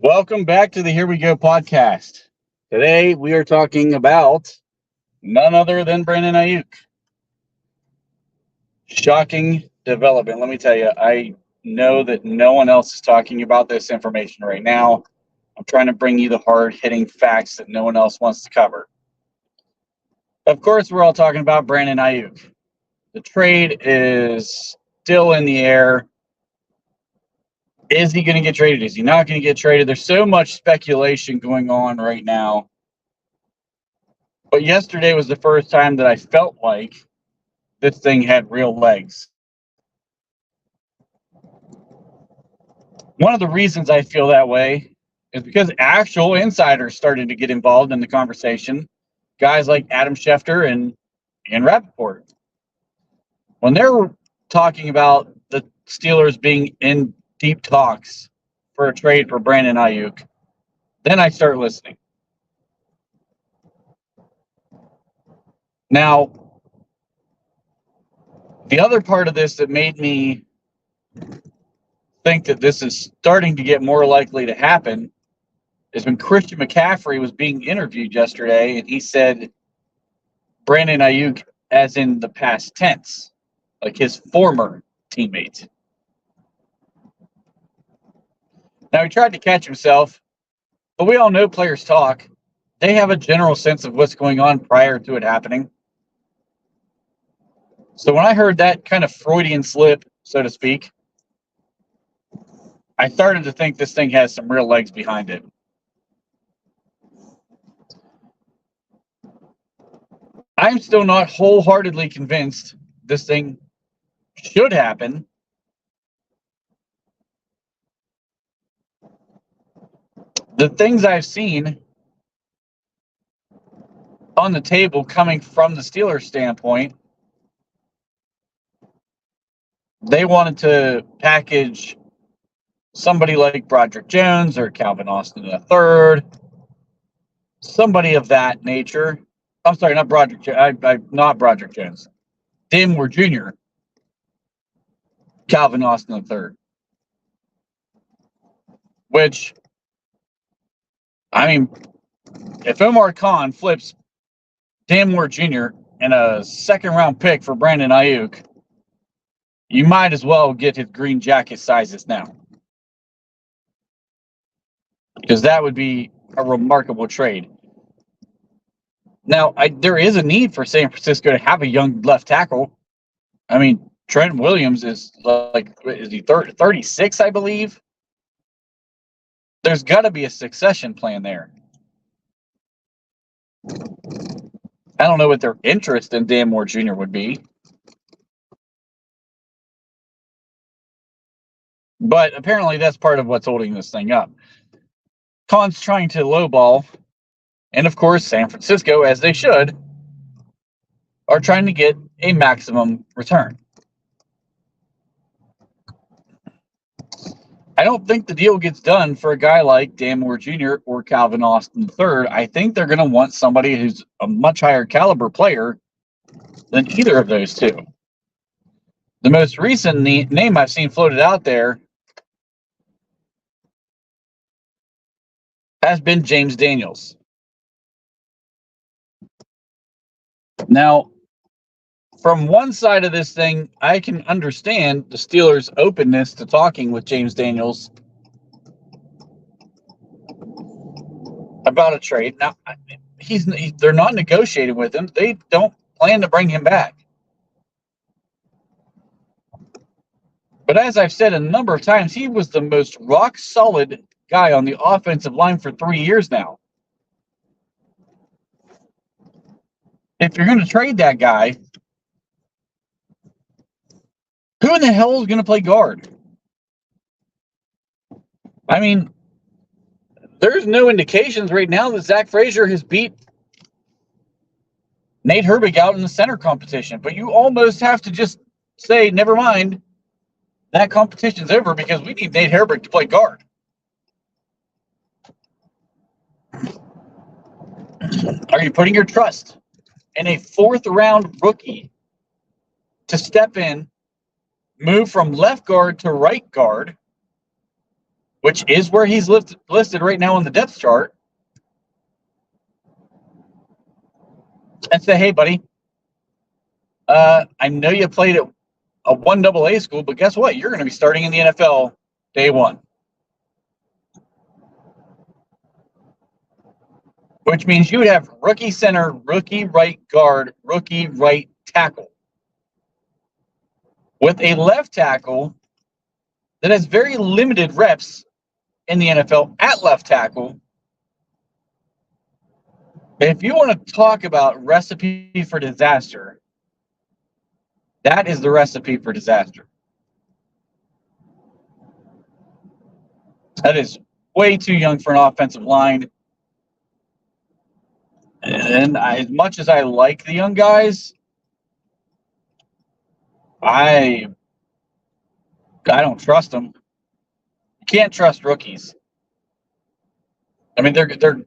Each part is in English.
Welcome back to the Here We Go podcast. Today we are talking about none other than Brandon Aiyuk. Shocking development. Let me tell you, I know that no one else is talking about this information right now. I'm trying to bring you the hard-hitting facts that no one else wants to cover. Of course, we're all talking about Brandon Aiyuk. The trade is still in the air. Is he going to get traded? Is he not going to get traded? There's so much speculation going on right now. But yesterday was the first time that I felt like this thing had real legs. One of the reasons I feel that way is because actual insiders started to get involved in the conversation. Guys like Adam Schefter and Rappaport. When they're talking about the Steelers being in deep talks for a trade for Brandon Aiyuk, then I start listening. Now, the other part of this that made me think that this is starting to get more likely to happen is when Christian McCaffrey was being interviewed yesterday, and he said Brandon Aiyuk as in the past tense, like his former teammate. Now, he tried to catch himself, but we all know players talk. They have a general sense of what's going on prior to it happening. So when I heard that kind of Freudian slip, so to speak, I started to think this thing has some real legs behind it. I'm still not wholeheartedly convinced this thing should happen. The things I've seen on the table coming from the Steelers standpoint, they wanted to package somebody like Broderick Jones or Calvin Austin III, somebody of that nature. I'm sorry, not Broderick. Not Broderick Jones. Dan Moore Jr., Calvin Austin III. Which, I mean, if Omar Khan flips Dan Moore Jr. and a second-round pick for Brandon Aiyuk, you might as well get his green jacket sizes now. Because that would be a remarkable trade. Now, there is a need for San Francisco to have a young left tackle. I mean, Trent Williams is he 36, I believe? There's got to be a succession plan there. I don't know what their interest in Dan Moore Jr. would be. But apparently that's part of what's holding this thing up. Khan's trying to lowball, and of course San Francisco, as they should, are trying to get a maximum return. I don't think the deal gets done for a guy like Dan Moore Jr. or Calvin Austin III. I think they're going to want somebody who's a much higher caliber player than either of those two. The most recent name I've seen floated out there has been James Daniels. Now, from one side of this thing, I can understand the Steelers' openness to talking with James Daniels about a trade. Now, they're not negotiating with him. They don't plan to bring him back. But as I've said a number of times, he was the most rock-solid guy on the offensive line for 3 years now. If you're going to trade that guy, who in the hell is going to play guard? I mean, there's no indications right now that Zach Frazier has beat Nate Herbig out in the center competition. But you almost have to just say, never mind, that competition's over because we need Nate Herbig to play guard. Are you putting your trust in a fourth-round rookie to step in, move from left guard to right guard, which is where he's listed right now on the depth chart, and say, hey, buddy, I know you played at a 1AA school, but guess what? You're going to be starting in the NFL day one. Which means you would have rookie center, rookie right guard, rookie right tackle. With a left tackle that has very limited reps in the NFL at left tackle. If you want to talk about recipe for disaster, that is the recipe for disaster. That is way too young for an offensive line. And as much as I like the young guys, I don't trust them. You can't trust rookies. I mean, they're going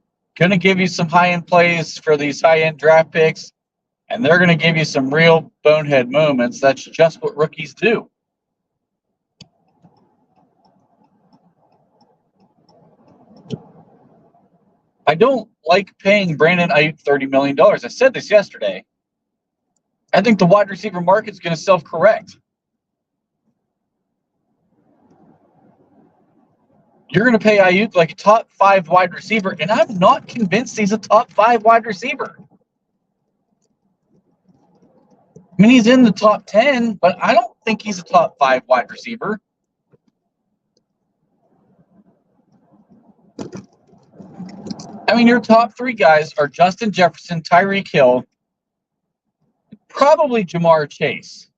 to give you some high-end plays for these high-end draft picks, and they're going to give you some real bonehead moments. That's just what rookies do. I don't like paying Brandon Aiyuk $30 million. I said this yesterday. I think the wide receiver market's going to self-correct. You're going to pay Aiyuk like a top 5 wide receiver, and I'm not convinced he's a top 5 wide receiver. I mean, he's in the top 10, but I don't think he's a top 5 wide receiver. I mean, your top 3 guys are Justin Jefferson, Tyreek Hill, probably Jamar Chase.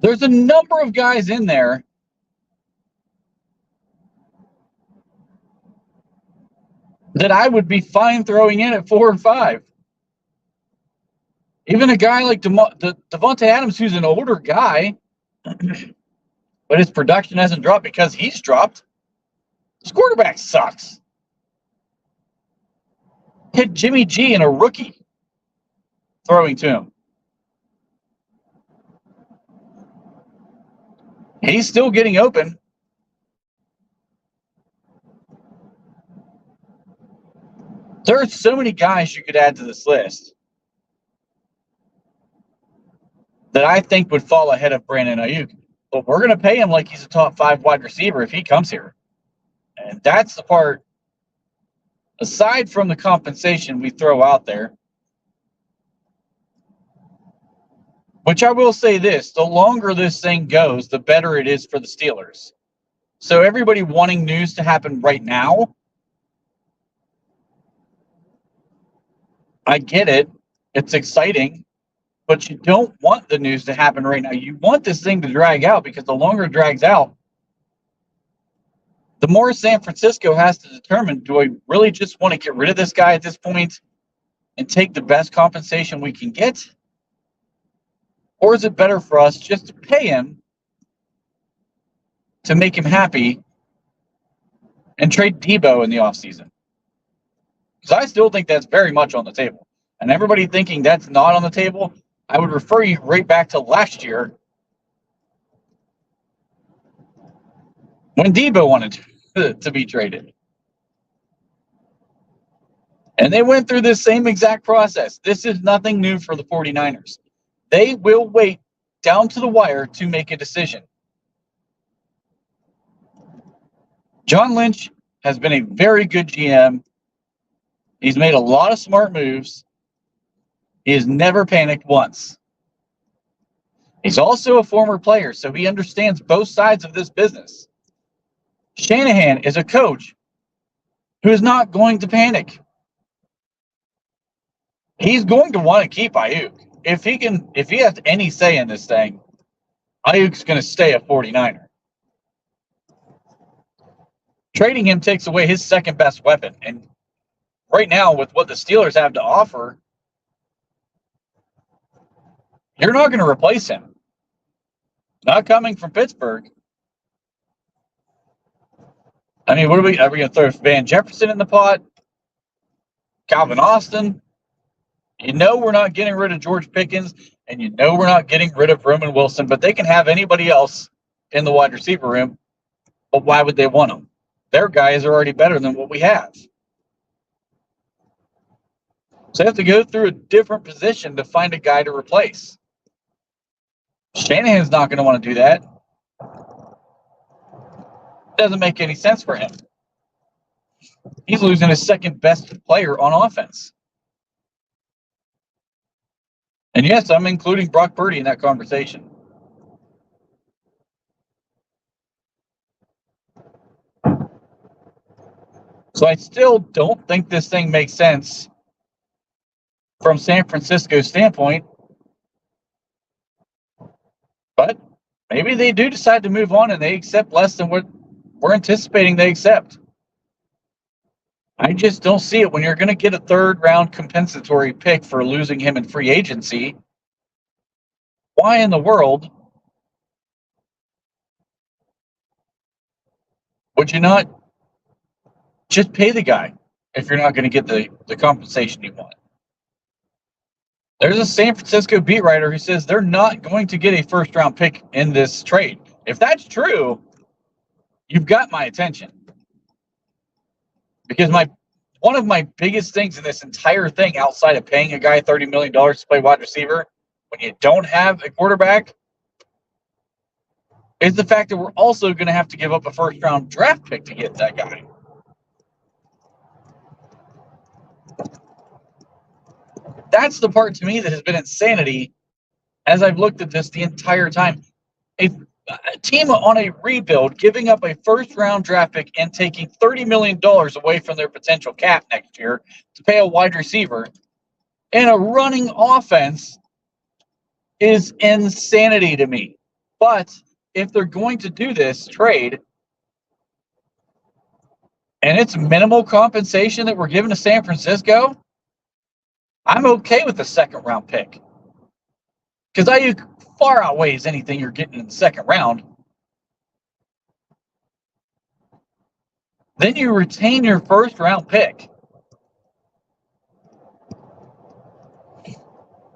There's a number of guys in there that I would be fine throwing in at 4 or 5. Even a guy like Devontae Adams, who's an older guy, but his production hasn't dropped because he's dropped. His quarterback sucks. Hit Jimmy G and a rookie throwing to him. He's still getting open. There are so many guys you could add to this list that I think would fall ahead of Brandon Aiyuk. But we're going to pay him like he's a top 5 wide receiver if he comes here. And that's the part, aside from the compensation we throw out there, which I will say this, the longer this thing goes, the better it is for the Steelers. So everybody wanting news to happen right now, I get it. It's exciting. But you don't want the news to happen right now. You want this thing to drag out, because the longer it drags out, the more San Francisco has to determine, do I really just want to get rid of this guy at this point and take the best compensation we can get? Or is it better for us just to pay him to make him happy and trade Debo in the offseason? Because I still think that's very much on the table. And everybody thinking that's not on the table, I would refer you right back to last year when Debo wanted to be traded. And they went through this same exact process. This is nothing new for the 49ers. They will wait down to the wire to make a decision. John Lynch has been a very good GM. He's made a lot of smart moves. He has never panicked once. He's also a former player, so he understands both sides of this business. Shanahan is a coach who is not going to panic. He's going to want to keep Aiyuk. If he has any say in this thing, Aiyuk's going to stay a 49er. Trading him takes away his second best weapon. And right now, with what the Steelers have to offer, you're not going to replace him. Not coming from Pittsburgh. I mean, are we going to throw Van Jefferson in the pot? Calvin Austin? You know we're not getting rid of George Pickens, and you know we're not getting rid of Roman Wilson, but they can have anybody else in the wide receiver room. But why would they want them? Their guys are already better than what we have. So they have to go through a different position to find a guy to replace. Shanahan's not going to want to do that. It doesn't make any sense for him. He's losing his second best player on offense. And yes, I'm including Brock Purdy in that conversation. So I still don't think this thing makes sense from San Francisco's standpoint. But maybe they do decide to move on and they accept less than what we're anticipating they accept. I just don't see it when you're going to get a third-round compensatory pick for losing him in free agency. Why in the world would you not just pay the guy if you're not going to get the compensation you want? There's a San Francisco beat writer who says they're not going to get a first-round pick in this trade. If that's true, you've got my attention. Because one of my biggest things in this entire thing, outside of paying a guy $30 million to play wide receiver when you don't have a quarterback, is the fact that we're also going to have to give up a first-round draft pick to get that guy. That's the part to me that has been insanity as I've looked at this the entire time. A team on a rebuild giving up a first-round draft pick and taking $30 million away from their potential cap next year to pay a wide receiver in a running offense is insanity to me. But if they're going to do this trade and it's minimal compensation that we're giving to San Francisco, I'm okay with the second-round pick. Because Aiyuk far outweighs anything you're getting in the second round. Then you retain your first-round pick.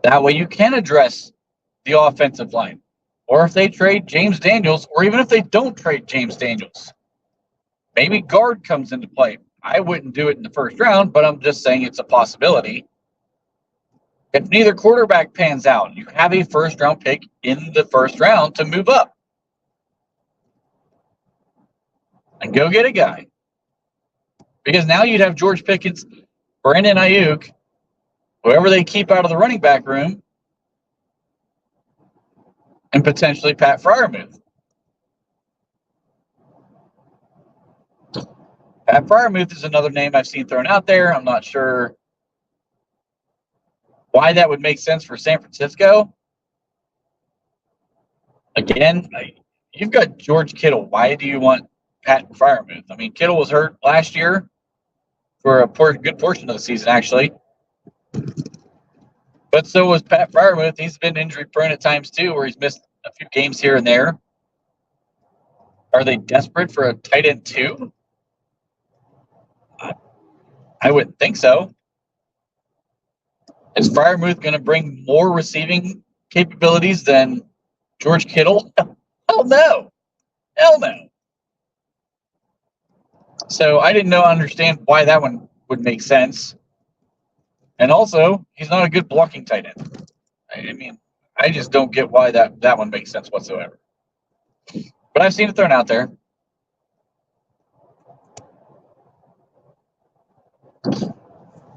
That way you can address the offensive line. Or if they trade James Daniels, or even if they don't trade James Daniels, maybe guard comes into play. I wouldn't do it in the first round, but I'm just saying it's a possibility. If neither quarterback pans out, you have a first-round pick in the first round to move up. And go get a guy. Because now you'd have George Pickens, Brandon Aiyuk, whoever they keep out of the running back room, and potentially Pat Freiermuth. Pat Freiermuth is another name I've seen thrown out there. I'm not sure why that would make sense for San Francisco. Again, you've got George Kittle. Why do you want Pat Freiermuth? I mean, Kittle was hurt last year for a good portion of the season, actually. But so was Pat Freiermuth. He's been injury prone at times too, where he's missed a few games here and there. Are they desperate for a tight end too? I wouldn't think so. Is Freiermuth going to bring more receiving capabilities than George Kittle? Hell no. Hell no. So I didn't understand why that one would make sense. And also, he's not a good blocking tight end. I mean, I just don't get why that one makes sense whatsoever. But I've seen it thrown out there.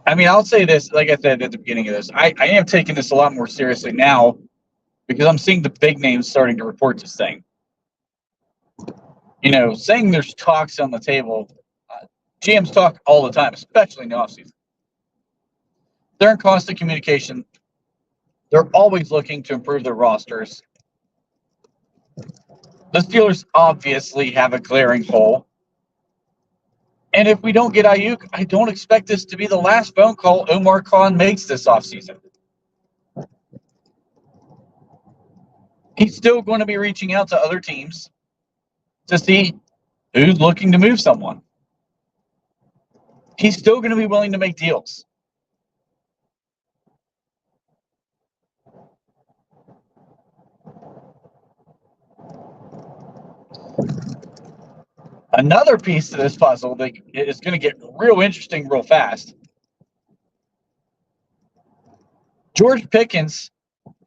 I mean, I'll say this, like I said at the beginning of this, I am taking this a lot more seriously now because I'm seeing the big names starting to report this thing. You know, saying there's talks on the table, GMs talk all the time, especially in the offseason. They're in constant communication. They're always looking to improve their rosters. The Steelers obviously have a glaring hole. And if we don't get Aiyuk, I don't expect this to be the last phone call Omar Khan makes this offseason. He's still going to be reaching out to other teams to see who's looking to move someone. He's still going to be willing to make deals. Another piece to this puzzle that is going to get real interesting real fast. George Pickens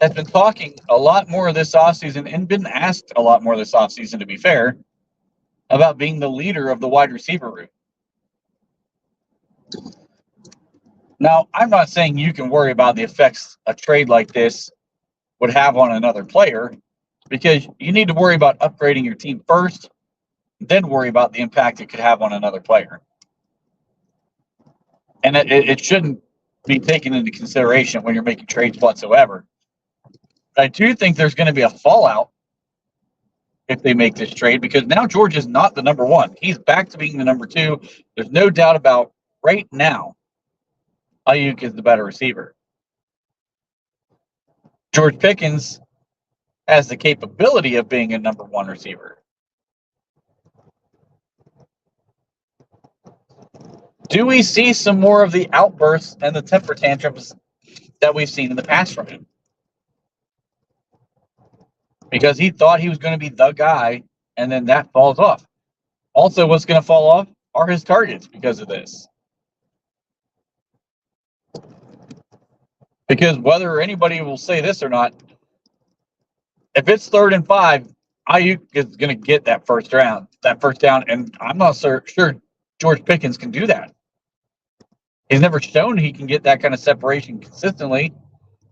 has been talking a lot more this offseason and been asked a lot more this offseason, to be fair, about being the leader of the wide receiver room. Now, I'm not saying you can worry about the effects a trade like this would have on another player, because you need to worry about upgrading your team first, then worry about the impact it could have on another player. And it shouldn't be taken into consideration when you're making trades whatsoever. But I do think there's going to be a fallout if they make this trade, because now George is not the number one. He's back to being the number two. There's no doubt about right now, Aiyuk is the better receiver. George Pickens has the capability of being a number one receiver. Do we see some more of the outbursts and the temper tantrums that we've seen in the past from him? Because he thought he was going to be the guy, and then that falls off. Also, what's going to fall off are his targets because of this. Because whether anybody will say this or not, if it's 3rd and 5, Aiyuk is going to get that first down, and I'm not sure George Pickens can do that. He's never shown he can get that kind of separation consistently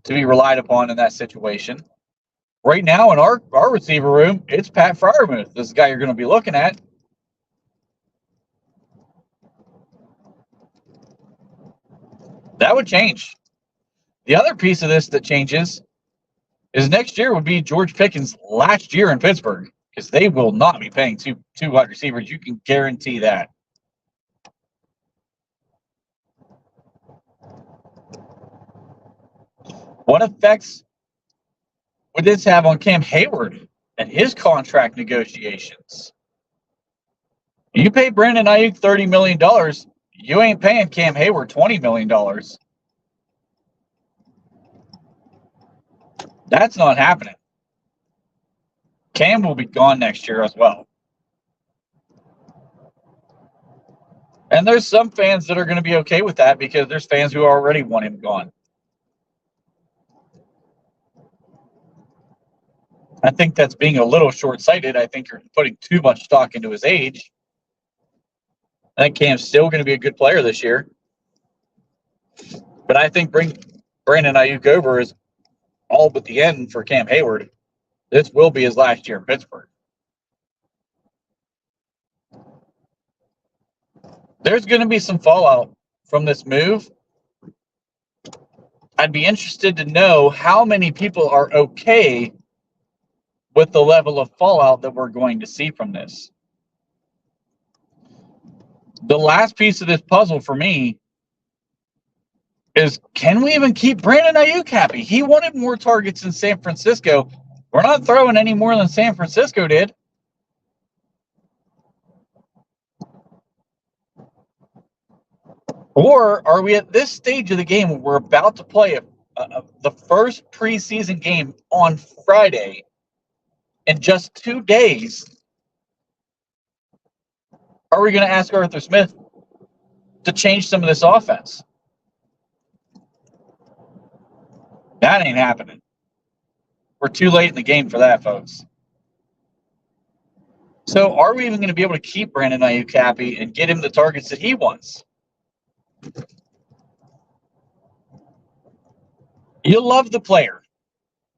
to be relied upon in that situation. Right now in our receiver room, it's Pat Freiermuth. This is the guy you're going to be looking at. That would change. The other piece of this that changes is next year would be George Pickens' last year in Pittsburgh, because they will not be paying two wide receivers. You can guarantee that. What effects would this have on Cam Hayward and his contract negotiations? You pay Brandon Aiyuk $30 million, you ain't paying Cam Hayward $20 million. That's not happening. Cam will be gone next year as well. And there's some fans that are going to be okay with that, because there's fans who already want him gone. I think that's being a little short-sighted. I think you're putting too much stock into his age. I think Cam's still going to be a good player this year. But I think bring Brandon Aiyuk over is all but the end for Cam Hayward. This will be his last year in Pittsburgh. There's going to be some fallout from this move. I'd be interested to know how many people are okay with the level of fallout that we're going to see from this. The last piece of this puzzle for me is, can we even keep Brandon Aiyuk happy? He wanted more targets in San Francisco. We're not throwing any more than San Francisco did. Or are we at this stage of the game where we're about to play the first preseason game on Friday in just 2 days? Are we going to ask Arthur Smith to change some of this offense? That ain't happening. We're too late in the game for that, folks. So are we even going to be able to keep Brandon Aiyuk happy and get him the targets that he wants? You love the player.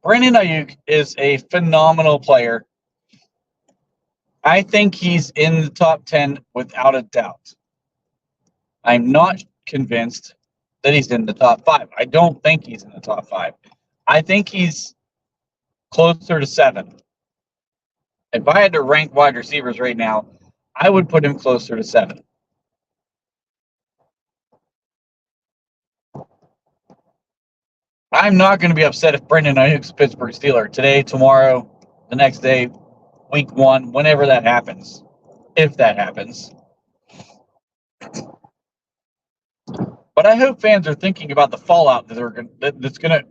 Brandon Aiyuk is a phenomenal player. I think he's in the top 10 without a doubt. I'm not convinced that he's in the top 5. I don't think he's in the top 5. I think he's closer to 7. If I had to rank wide receivers right now, I would put him closer to 7. I'm not going to be upset if Brandon Aiyuk's a Pittsburgh Steeler today, tomorrow, the next day, week 1, whenever that happens, if that happens. But I hope fans are thinking about the fallout that's going to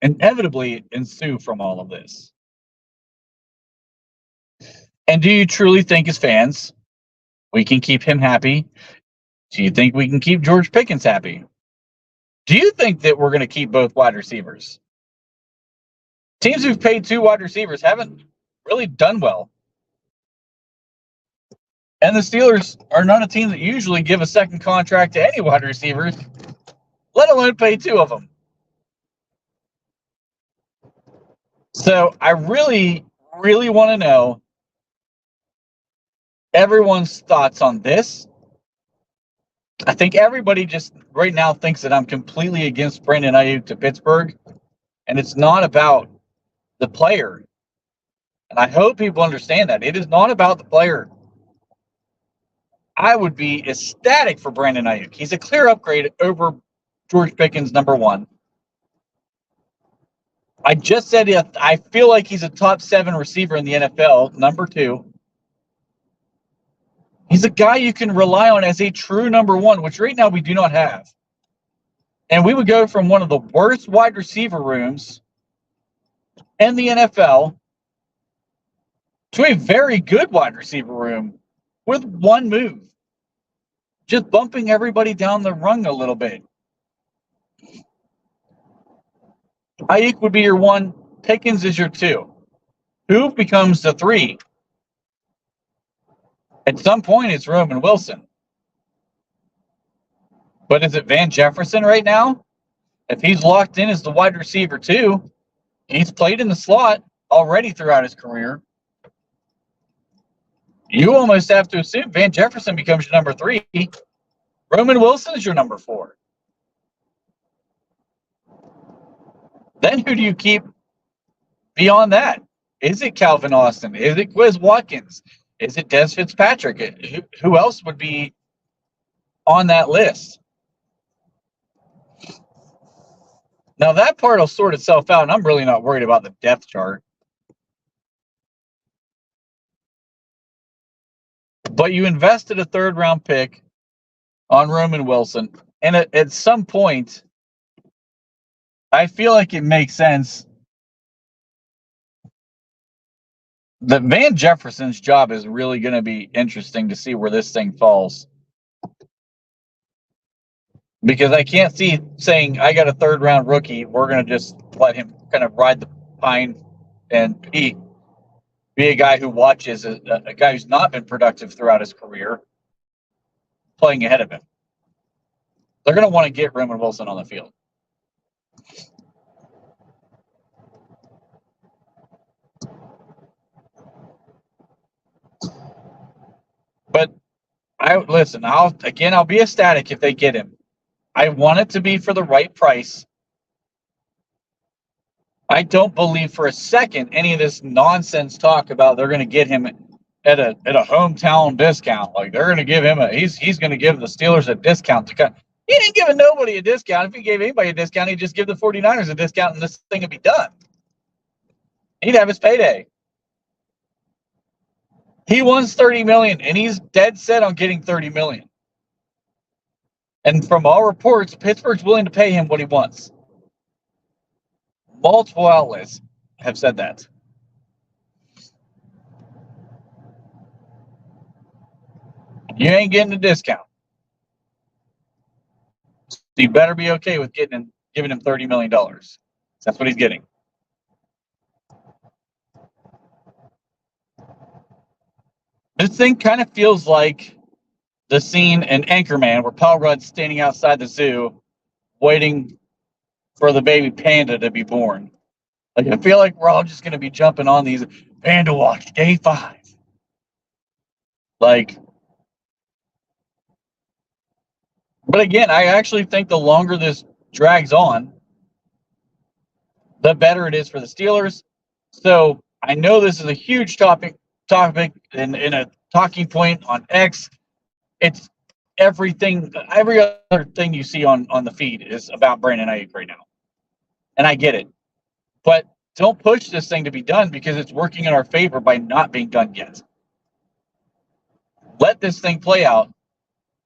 inevitably ensue from all of this. And do you truly think, as fans, we can keep him happy? Do you think we can keep George Pickens happy? Do you think that we're going to keep both wide receivers? Teams who've paid 2 wide receivers haven't really done well. And the Steelers are not a team that usually give a second contract to any wide receivers, let alone pay 2 of them. So I really, really want to know everyone's thoughts on this. I think everybody just right now thinks that I'm completely against Brandon Aiyuk to Pittsburgh, and it's not about the player. And I hope people understand that. It is not about the player. I would be ecstatic for Brandon Aiyuk. He's a clear upgrade over George Pickens, number 1. I just said I feel like he's a top 7 receiver in the NFL, number 2. He's a guy you can rely on as a true number 1, which right now we do not have. And we would go from one of the worst wide receiver rooms in the NFL to a very good wide receiver room with one move. Just bumping everybody down the rung a little bit. Aiyuk would be your 1. Pickens is your 2. Who becomes the 3? At some point, it's Roman Wilson. But is it Van Jefferson right now? If he's locked in as the wide receiver 2, he's played in the slot already throughout his career. You almost have to assume Van Jefferson becomes your number 3. Roman Wilson is your number 4. Then who do you keep beyond that? Is it Calvin Austin? Is it Quiz Watkins? Is it Des Fitzpatrick? Who else would be on that list? Now, that part will sort itself out, and I'm really not worried about the depth chart. But you invested a 3rd-round pick on Roman Wilson, and at some point, I feel like it makes sense that Van Jefferson's job is really going to be interesting to see where this thing falls. Because I can't see saying, I got a 3rd-round rookie, we're going to just let him kind of ride the pine and be a guy who watches a guy who's not been productive throughout his career playing ahead of him. They're going to want to get Roman Wilson on the field. But I'll be ecstatic if they get him. I want it to be for the right price. I don't believe for a second any of this nonsense talk about they're going to get him at a hometown discount. Like they're going to give him he's going to give the Steelers a discount to cut. He didn't give nobody a discount. If he gave anybody a discount, he'd just give the 49ers a discount and this thing would be done. He'd have his payday. He wants $30 million, and he's dead set on getting $30 million. And from all reports, Pittsburgh's willing to pay him what he wants. Multiple outlets have said that. You ain't getting a discount. So you better be okay with giving him $30 million. That's what he's getting. This thing kind of feels like the scene in Anchorman where Paul Rudd's standing outside the zoo waiting for the baby panda to be born. Like, I feel like we're all just going to be jumping on these Panda Watch Day 5. Like, but again, I actually think the longer this drags on, the better it is for the Steelers. So I know this is a huge topic in a talking point on X. It's every other thing you see on the feed is about Brandon Aiyuk right now. And I get it. But don't push this thing to be done because it's working in our favor by not being done yet. Let this thing play out.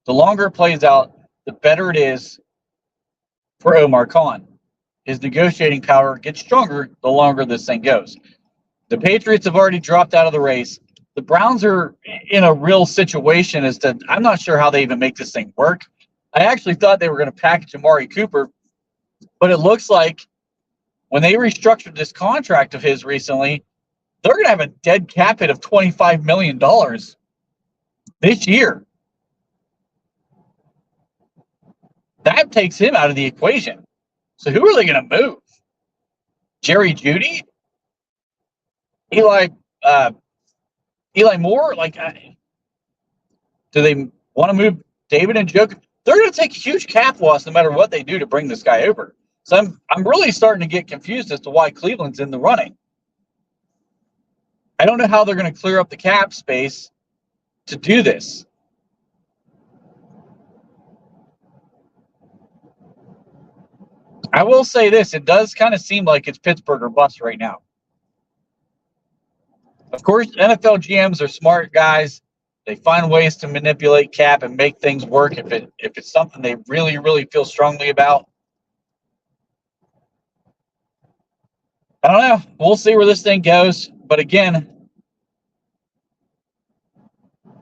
The longer it plays out, the better it is for Omar Khan. His negotiating power gets stronger the longer this thing goes. The Patriots have already dropped out of the race. the Browns are in a real situation as to I'm not sure how they even make this thing work. I actually thought they were going to package Amari Cooper, but it looks like when they restructured this contract of his recently, they're going to have a dead cap hit of $25 million this year. That takes him out of the equation. So who are they going to move? Jerry Jeudy? Eli Moore? Do they want to move David Njoku? They're going to take a huge cap loss no matter what they do to bring this guy over. So I'm really starting to get confused as to why Cleveland's in the running. I don't know how they're going to clear up the cap space to do this. I will say this, it does kind of seem like it's Pittsburgh or bust right now. Of course, NFL GMs are smart guys. They find ways to manipulate cap and make things work if it's something they really, really feel strongly about. I don't know. We'll see where this thing goes. But again,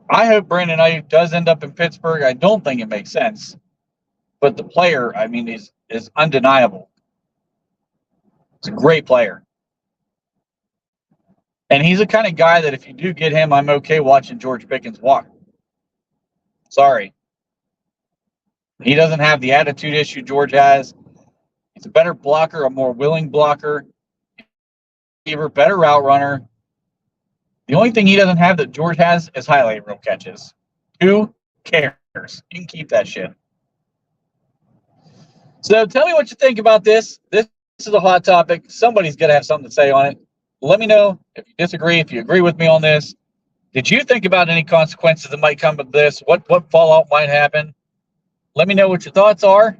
I hope Brandon Aiyuk does end up in Pittsburgh. I don't think it makes sense. But the player, I mean, is undeniable. He's a great player. And he's the kind of guy that if you do get him, I'm okay watching George Pickens walk. Sorry. He doesn't have the attitude issue George has. He's a better blocker, a more willing blocker, better route runner. The only thing he doesn't have that George has is highlight reel catches. Who cares? You can keep that shit. So tell me what you think about this. This is a hot topic. Somebody's going to have something to say on it. Let me know if you disagree, if you agree with me on this. Did you think about any consequences that might come of this? What fallout might happen? Let me know what your thoughts are.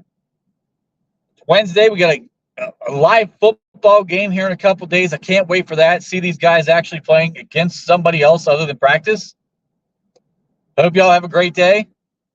Wednesday, we got a live football game here in a couple days. I can't wait for that. See these guys actually playing against somebody else other than practice. Hope y'all have a great day.